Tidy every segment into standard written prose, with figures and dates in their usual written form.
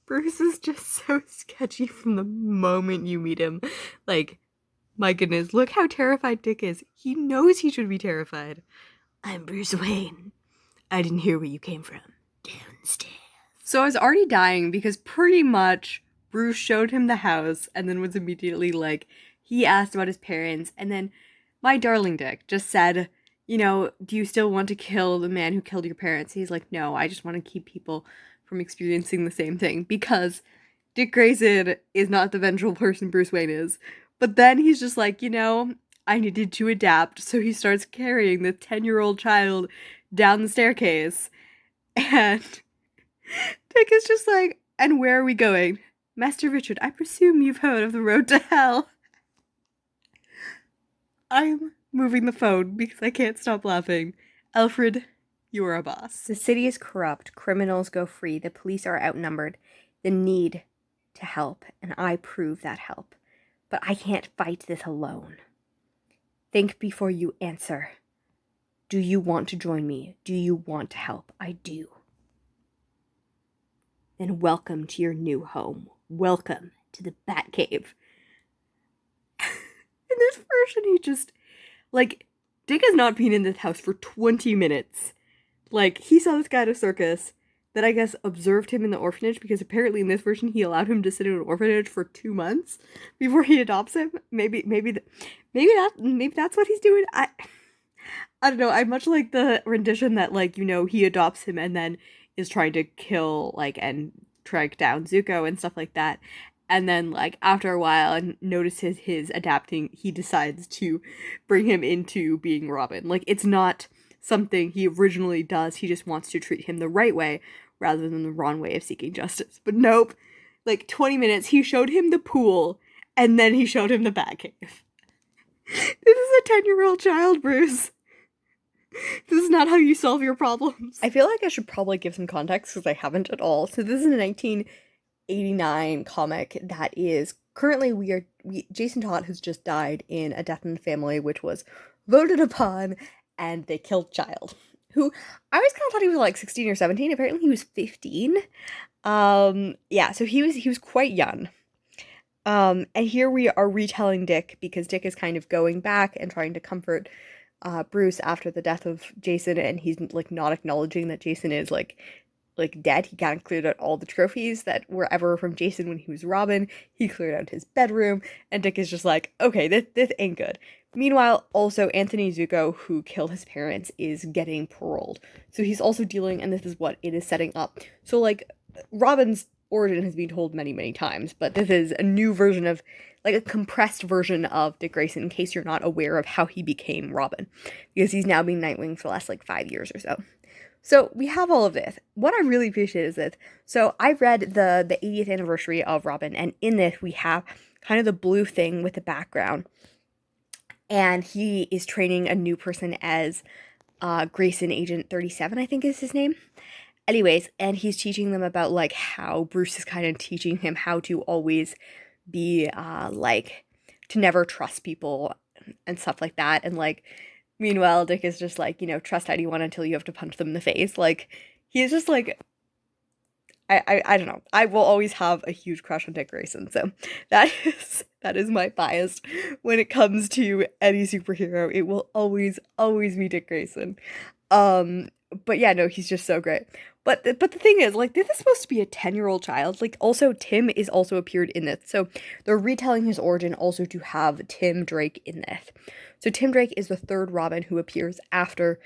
Bruce is just so sketchy from the moment you meet him. Like, my goodness, look how terrified Dick is. He knows he should be terrified. I'm Bruce Wayne. I didn't hear where you came from. Downstairs. So I was already dying because pretty much Bruce showed him the house and then was immediately like, he asked about his parents, and then my darling Dick just said, do you still want to kill the man who killed your parents? He's like, no, I just want to keep people from experiencing the same thing because Dick Grayson is not the vengeful person Bruce Wayne is. But then he's just like, I needed to adapt. So he starts carrying the 10-year-old child down the staircase. And Dick is just like, and where are we going? Master Richard, I presume you've heard of the road to hell. I'm moving the phone because I can't stop laughing. Alfred, you are a boss. The city is corrupt, criminals go free, the police are outnumbered, the need to help, and I prove that help. But I can't fight this alone. Think before you answer. Do you want to join me? Do you want to help? I do. Then welcome to your new home. Welcome to the Batcave. In this version, he just, like, Dick has not been in this house for 20 minutes. Like, he saw this guy at a circus that I guess observed him in the orphanage because apparently in this version he allowed him to sit in an orphanage for 2 months before he adopts him. Maybe that's what he's doing. I don't know. I much like the rendition that, like, he adopts him and then is trying to kill, like, and track down Zuko and stuff like that. And then, like, after a while and notices his adapting, he decides to bring him into being Robin. Like, it's not something he originally does. He just wants to treat him the right way rather than the wrong way of seeking justice. But nope. Like, 20 minutes, he showed him the pool, and then he showed him the Batcave. This is a 10-year-old child, Bruce. This is not how you solve your problems. I feel like I should probably give some context because I haven't at all. So this is a 1989 comic that is currently Jason Todd has just died in A Death in the Family, which was voted upon, and they killed child. Who I always kind of thought he was like 16 or 17. Apparently he was 15. Yeah, so he was quite young. And here we are retelling Dick because Dick is kind of going back and trying to comfort Bruce after the death of Jason, and he's like not acknowledging that Jason is like dead. He kind of cleared out all the trophies that were ever from Jason when he was Robin. He cleared out his bedroom, and Dick is just like, okay, this ain't good. Meanwhile, also Anthony Zuko, who killed his parents, is getting paroled. So he's also dealing, and this is what it is setting up. So like Robin's origin has been told many, many times, but this is a new version of, like, a compressed version of Dick Grayson in case you're not aware of how he became Robin, because he's now been Nightwing for the last like 5 years or so. So we have all of this. What I really appreciate is this. So I read the 80th anniversary of Robin, and in this we have kind of the blue thing with the background, and he is training a new person as Grayson Agent 37, I think is his name. Anyways, and he's teaching them about like how Bruce is kind of teaching him how to always be like to never trust people and stuff like that. And like meanwhile Dick is just like, trust anyone until you have to punch them in the face. Like he's just like I don't know. I will always have a huge crush on Dick Grayson. So that is my bias when it comes to any superhero. It will always be Dick Grayson. But yeah, no, he's just so great. But the thing is, like, this is supposed to be a 10-year-old child. Like, also, Tim is also appeared in this. So they're retelling his origin also to have Tim Drake in this. So Tim Drake is the third Robin who appears after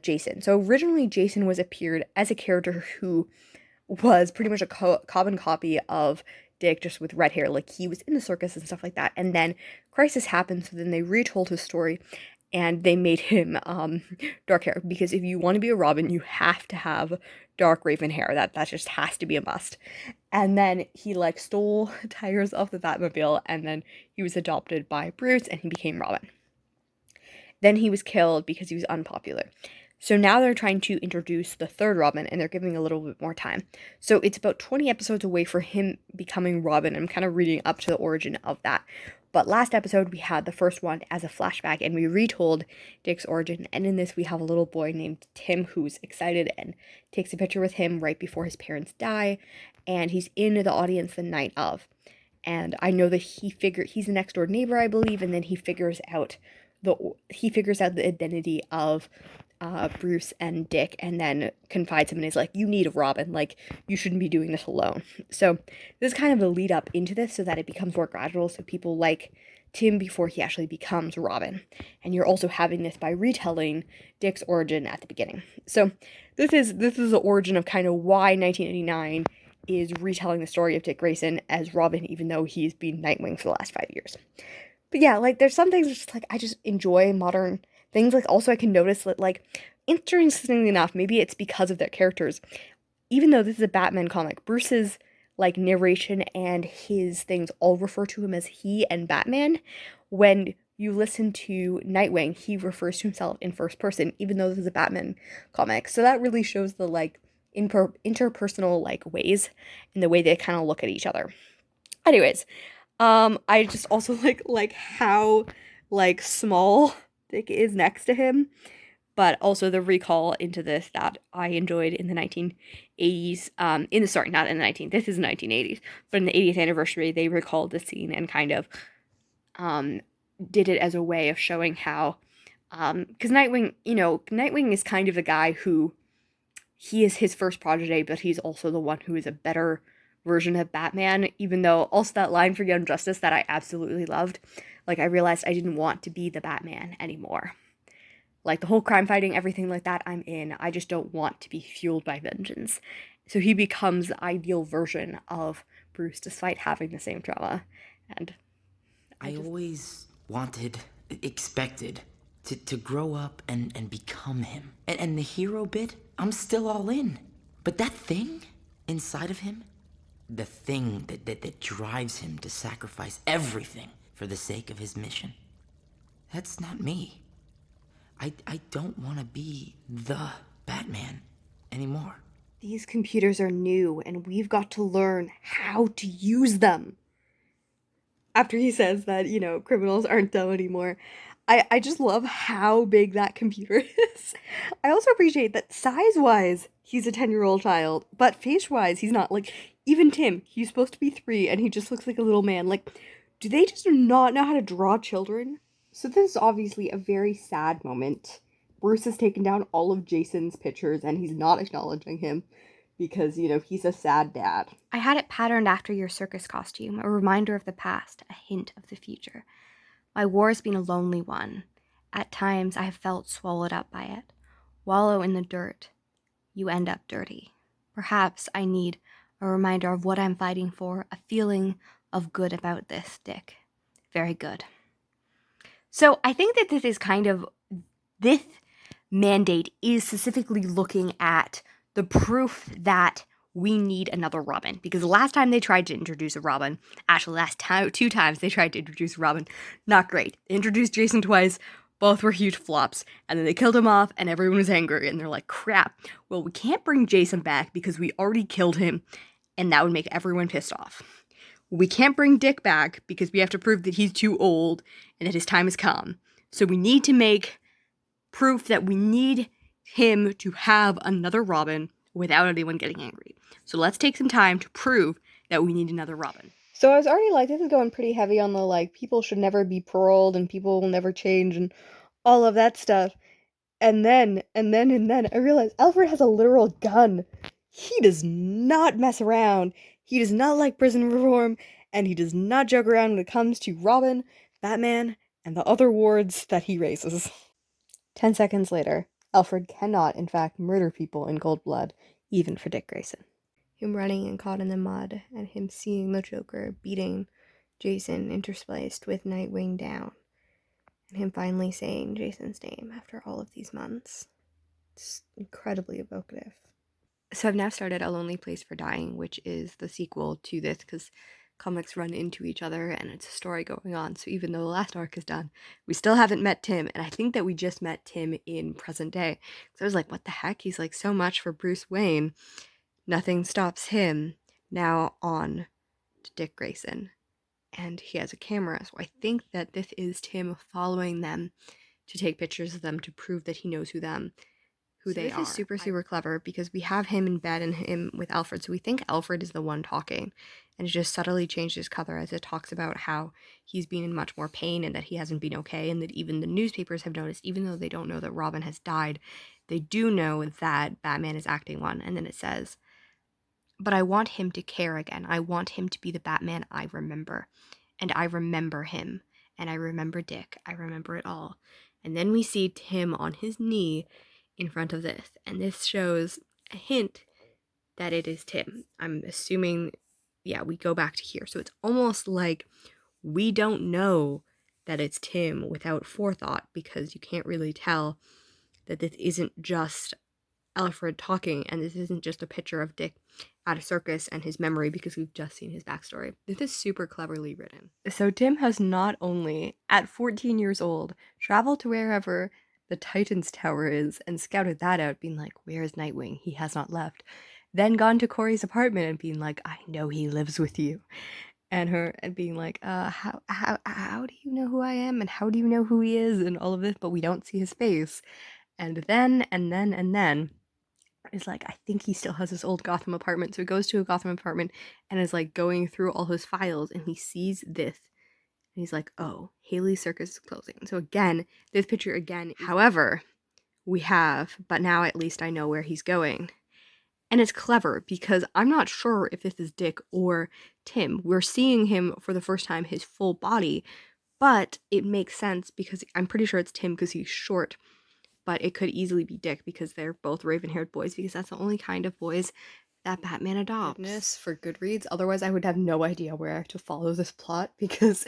Jason. So originally, Jason was appeared as a character who was pretty much a carbon copy of Dick, just with red hair. Like, he was in the circus and stuff like that. And then Crisis happened, so then they retold his story and they made him dark hair, because if you want to be a Robin, you have to have dark raven hair. That just has to be a must. And then he like stole tires off the Batmobile, and then he was adopted by Bruce and he became Robin. Then he was killed because he was unpopular. So now they're trying to introduce the third Robin, and they're giving a little bit more time. So it's about 20 episodes away for him becoming Robin. I'm kind of reading up to the origin of that. But last episode, we had the first one as a flashback, and we retold Dick's origin. And in this, we have a little boy named Tim who's excited and takes a picture with him right before his parents die. and he's in the audience the night of. And I know that he's the next door neighbor, I believe, and then he figures out the identity of Bruce and Dick, and then confides him and is like, you need a Robin, like, you shouldn't be doing this alone. So this is kind of the lead up into this so that it becomes more gradual, so people like Tim before he actually becomes Robin. And you're also having this by retelling Dick's origin at the beginning. So this is the origin of kind of why 1989 is retelling the story of Dick Grayson as Robin, even though he's been Nightwing for the last 5 years. But yeah, like, there's some things just, like, I just enjoy modern things. Like, also I can notice that, like, interestingly enough, maybe it's because of their characters, even though this is a Batman comic, Bruce's, like, narration and his things all refer to him as he and Batman. When you listen to Nightwing, he refers to himself in first person, even though this is a Batman comic. So that really shows the, like, interpersonal, like, ways and the way they kind of look at each other. Anyways, I just also like how, like, small Dick is next to him, but also the recall into this that I enjoyed in the 1980s. Not in the 1980s, but in the 80th anniversary, they recalled the scene and kind of did it as a way of showing how, because Nightwing is kind of the guy who, he is his first protege, but he's also the one who is a better version of Batman, even though also that line for Young Justice that I absolutely loved, like, I realized I didn't want to be the Batman anymore. Like, the whole crime fighting, everything like that, I'm in. I just don't want to be fueled by vengeance. So he becomes the ideal version of Bruce despite having the same trauma. And I always wanted, expected to grow up and become him. And the hero bit, I'm still all in. But that thing inside of him, the thing that drives him to sacrifice everything for the sake of his mission, that's not me. I don't want to be the Batman anymore. These computers are new, and we've got to learn how to use them. After he says that, criminals aren't dumb anymore, I just love how big that computer is. I also appreciate that size-wise, he's a 10-year-old child, but face-wise, he's not. Like, even Tim, he's supposed to be 3, and he just looks like a little man. Like, do they just not know how to draw children? So this is obviously a very sad moment. Bruce has taken down all of Jason's pictures, and he's not acknowledging him because, he's a sad dad. I had it patterned after your circus costume, a reminder of the past, a hint of the future. My war has been a lonely one. At times I have felt swallowed up by it. Wallow in the dirt. You end up dirty. Perhaps I need a reminder of what I'm fighting for, a feeling of good about this, Dick. Very good. So I think that this mandate is specifically looking at the proof that we need another Robin. Because the last time they tried to introduce a Robin, actually two times they tried to introduce Robin, not great. They introduced Jason twice, both were huge flops, and then they killed him off and everyone was angry and they're like, crap, well, we can't bring Jason back because we already killed him and that would make everyone pissed off. We can't bring Dick back because we have to prove that he's too old and that his time has come. So we need to make proof that we need him to have another Robin without anyone getting angry. So let's take some time to prove that we need another Robin. So I was already like, this is going pretty heavy on the, like, people should never be paroled and people will never change and all of that stuff. And then I realized Alfred has a literal gun. He does not mess around. He does not like prison reform, and he does not joke around when it comes to Robin, Batman, and the other wards that he raises. 10 seconds later, Alfred cannot, in fact, murder people in cold blood, even for Dick Grayson. Him running and caught in the mud, and him seeing the Joker beating Jason interspliced with Nightwing down, and him finally saying Jason's name after all of these months. It's incredibly evocative. So I've now started A Lonely Place for Dying, which is the sequel to this, because comics run into each other and it's a story going on. So even though the last arc is done, we still haven't met Tim, and I think that we just met Tim in present day. So I was like, what the heck? He's like, so much for Bruce Wayne. Nothing stops him. Now on to Dick Grayson. And he has a camera, so I think that this is Tim following them to take pictures of them to prove that he knows who them who they are. Is super, super clever because we have him in bed and him with Alfred. So we think Alfred is the one talking. And it just subtly changes color as it talks about how he's been in much more pain and that he hasn't been okay. And that even the newspapers have noticed, even though they don't know that Robin has died, they do know that Batman is acting one. And then it says, but I want him to care again. I want him to be the Batman I remember. And I remember him. And I remember Dick. I remember it all. And then we see Tim on his knee in front of this. And this shows a hint that it is Tim. I'm assuming, yeah, we go back to here. So it's almost like we don't know that it's Tim without forethought, because you can't really tell that this isn't just Alfred talking, and this isn't just a picture of Dick at a circus and his memory, because we've just seen his backstory. This is super cleverly written. So Tim has not only, at 14 years old, traveled to wherever the Titans Tower is and scouted that out, being like, where is Nightwing? He has not left. Then gone to Corey's apartment and being like, I know he lives with you. And being like, how do you know who I am? And how do you know who he is? And all of this, but we don't see his face. And then is like, I think he still has his old Gotham apartment. So he goes to a Gotham apartment and is like going through all his files, and he sees this. And he's like, oh, Haley's Circus is closing. So again, this picture again. However, we have, but now at least I know where he's going. And it's clever because I'm not sure if this is Dick or Tim. We're seeing him for the first time, his full body, but it makes sense because I'm pretty sure it's Tim because he's short. But it could easily be Dick because they're both raven-haired boys, because that's the only kind of boys that Batman adopts. Goodness, for Goodreads. Otherwise, I would have no idea where to follow this plot, because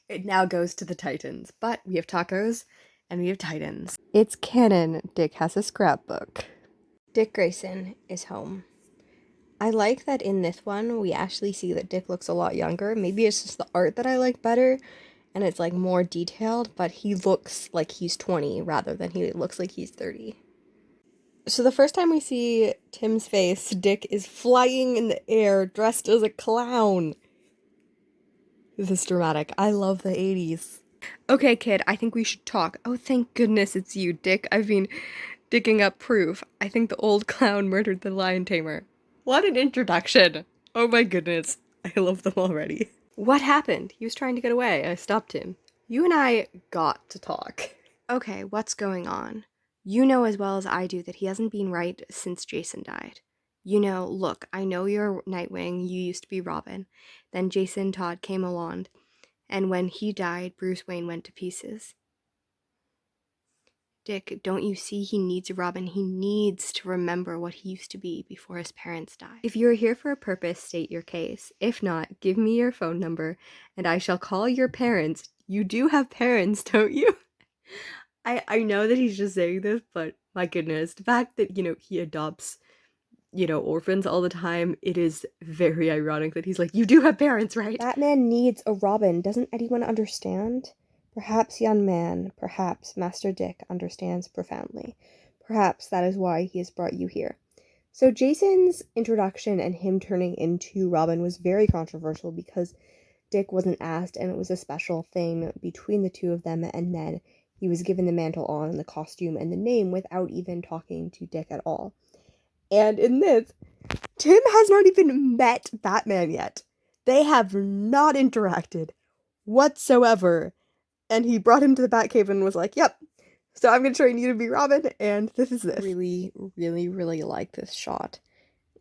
it now goes to the Titans. But we have tacos and we have Titans. It's canon. Dick has a scrapbook. Dick Grayson is home. I like that in this one, we actually see that Dick looks a lot younger. Maybe it's just the art that I like better, and it's like more detailed, but he looks like he's 20 rather than he looks like he's 30. So the first time we see Tim's face, Dick is flying in the air dressed as a clown. This is dramatic. I love the 80s. Okay, kid, I think we should talk. Oh, thank goodness it's you, Dick. I've been digging up proof. I think the old clown murdered the lion tamer. What an introduction. Oh my goodness. I love them already. What happened? He was trying to get away. I stopped him. You and I got to talk. Okay, what's going on? You know as well as I do that he hasn't been right since Jason died. You know, look, I know you're Nightwing, you used to be Robin. Then Jason Todd came along, and when he died, Bruce Wayne went to pieces. Dick, don't you see he needs Robin? He needs to remember what he used to be before his parents died. If you're here for a purpose, state your case. If not, give me your phone number, and I shall call your parents. You do have parents, don't you? I know that he's just saying this, but my goodness, the fact that, he adopts, orphans all the time, it is very ironic that he's like, you do have parents, right? Batman needs a Robin. Doesn't anyone understand? Perhaps, young man, perhaps Master Dick understands profoundly. Perhaps that is why he has brought you here. So Jason's introduction and him turning into Robin was very controversial because Dick wasn't asked, and it was a special thing between the two of them, and then he was given the mantle on and the costume and the name without even talking to Dick at all. And in this, Tim has not even met Batman yet. They have not interacted whatsoever. And he brought him to the Batcave and was like, yep, so I'm going to train you to be Robin, and this is this. Really, really, really like this shot.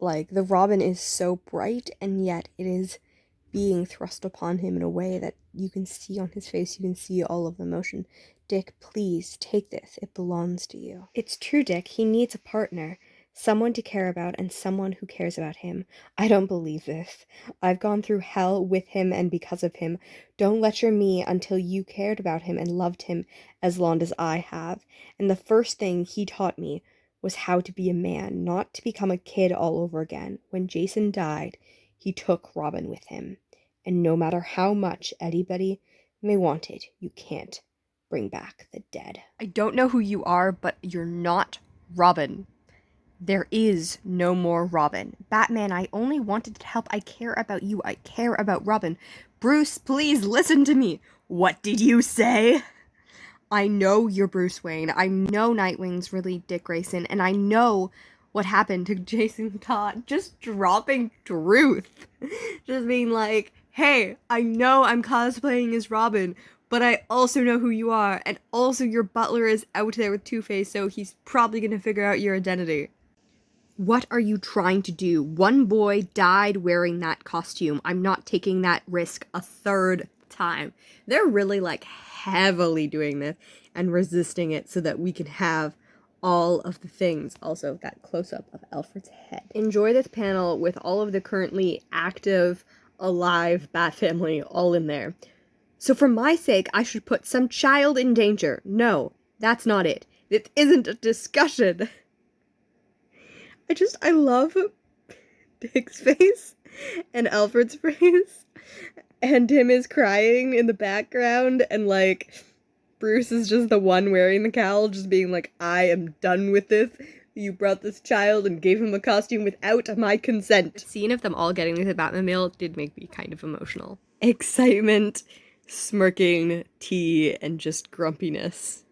Like, the Robin is so bright, and yet it is being thrust upon him in a way that you can see on his face. You can see all of the emotion. Dick, please, take this. It belongs to you. It's true, Dick. He needs a partner. Someone to care about, and someone who cares about him. I don't believe this. I've gone through hell with him and because of him. Don't lecture me until you cared about him and loved him as long as I have. And the first thing he taught me was how to be a man, not to become a kid all over again. When Jason died, he took Robin with him. And no matter how much anybody may want it, you can't bring back the dead. I don't know who you are, but you're not Robin. There is no more Robin. Batman, I only wanted to help. I care about you. I care about Robin. Bruce, please listen to me. What did you say? I know you're Bruce Wayne. I know Nightwing's really Dick Grayson, and I know what happened to Jason Todd. Just dropping truth. Just being like, hey, I know I'm cosplaying as Robin, but I also know who you are, and also your butler is out there with Two-Face, so he's probably gonna figure out your identity. What are you trying to do? One boy died wearing that costume. I'm not taking that risk a third time. They're really like heavily doing this and resisting it so that we can have all of the things. Also, that close-up of Alfred's head. Enjoy this panel with all of the currently active, alive Bat Family all in there. So for my sake, I should put some child in danger. No, that's not it. It isn't a discussion. I love Dick's face and Alfred's face, and Tim is crying in the background, and like Bruce is just the one wearing the cowl, just being like, I am done with this. You brought this child and gave him a costume without my consent. The scene of them all getting to the Batmobile did make me kind of emotional. Excitement, smirking, tea, and just grumpiness.